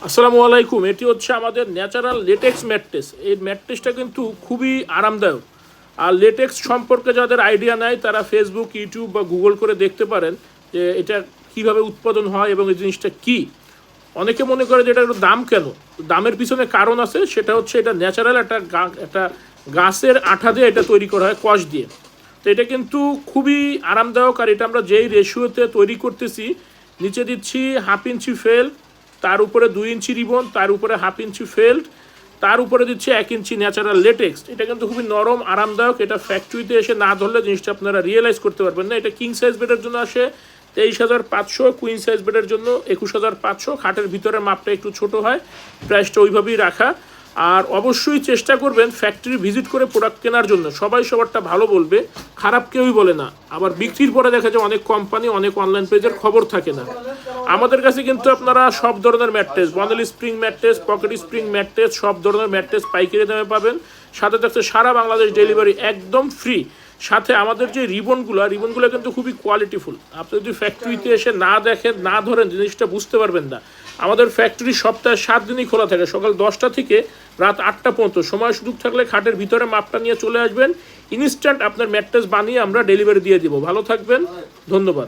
আসসালামু আলাইকুম। এটি হচ্ছে আমাদের ন্যাচারাল লেটেক্স ম্যাট্রেস। এই ম্যাট্রেসটা কিন্তু খুবই আরামদায়ক। আর লেটেক্স সম্পর্কে যাদের আইডিয়া নাই তারা ফেসবুক, ইউটিউব বা গুগল করে দেখতে পারেন যে এটা কিভাবে উৎপাদন হয় এবং এই জিনিসটা কী। অনেকে মনে করে যে এটার দাম কেন, দামের পিছনে কারণ আছে। সেটা হচ্ছে এটা ন্যাচারাল একটা গাছের আঠা দিয়ে এটা তৈরি করা হয়, কষ দিয়ে। তো এটা কিন্তু খুবই আরামদায়ক। আর এটা আমরা যেই রেশিওতে তৈরি করতেছি, নিচে দিচ্ছি 1/2 ইঞ্চি ফেল্ট, তার উপরে 2 ইঞ্চি রিবন, তার উপরে 1/2 ইঞ্চি ফেল্ট, তার উপরে দিচ্ছে 1 ইঞ্চি ন্যাচারাল লেটেক্স। এটা কিন্তু খুবই নরম, আরামদায়ক। এটা ফ্যাক্টরিতে এসে না ধরলে জিনিসটা আপনারা রিয়েলাইজ করতে পারবেন না। এটা কিং সাইজ বেডের জন্য আসে 23,500, কুইন সাইজ বেডের জন্য 21,500। খাটের ভিতরে মাপটা একটু ছোট হয়, প্রাইসটা ওইভাবেই রাখা। আর অবশ্যই চেষ্টা করবেন ফ্যাক্টরি ভিজিট করে প্রোডাক্ট কেনার জন্য। সবাই সবারটা ভালো বলবে, খারাপ কেউই বলে না। আবার বিক্রির পরে দেখা যায় অনেক কোম্পানি, অনেক অনলাইন পেজের খবর থাকে না। আমাদের কাছে কিন্তু আপনারা সব ধরনের mattress, Bonnell spring mattress, pocket spring mattress, সব ধরনের ম্যাট্রেস পাইকারি দামে পাবেন। সাথে থাকছে সারা বাংলাদেশ ডেলিভারি একদম ফ্রি। সাথে আমাদের যে রিবনগুলো কিন্তু খুবই কোয়ালিটিফুল। আপনি যদি ফ্যাক্টরিতে এসে না দেখেন, না ধরেন, জিনিসটা বুঝতে পারবেন না। আমাদের ফ্যাক্টরি সপ্তাহে 7 দিনই খোলা থাকে, সকাল 10টা থেকে রাত 8টা পর্যন্ত। সময় সুযোগ থাকলে খাটের ভিতরে মাপটা নিয়ে চলে আসবেন, ইনস্ট্যান্ট আপনার ম্যাট্রেস বানিয়ে আমরা ডেলিভারি দিয়ে দিব। ভালো থাকবেন, ধন্যবাদ।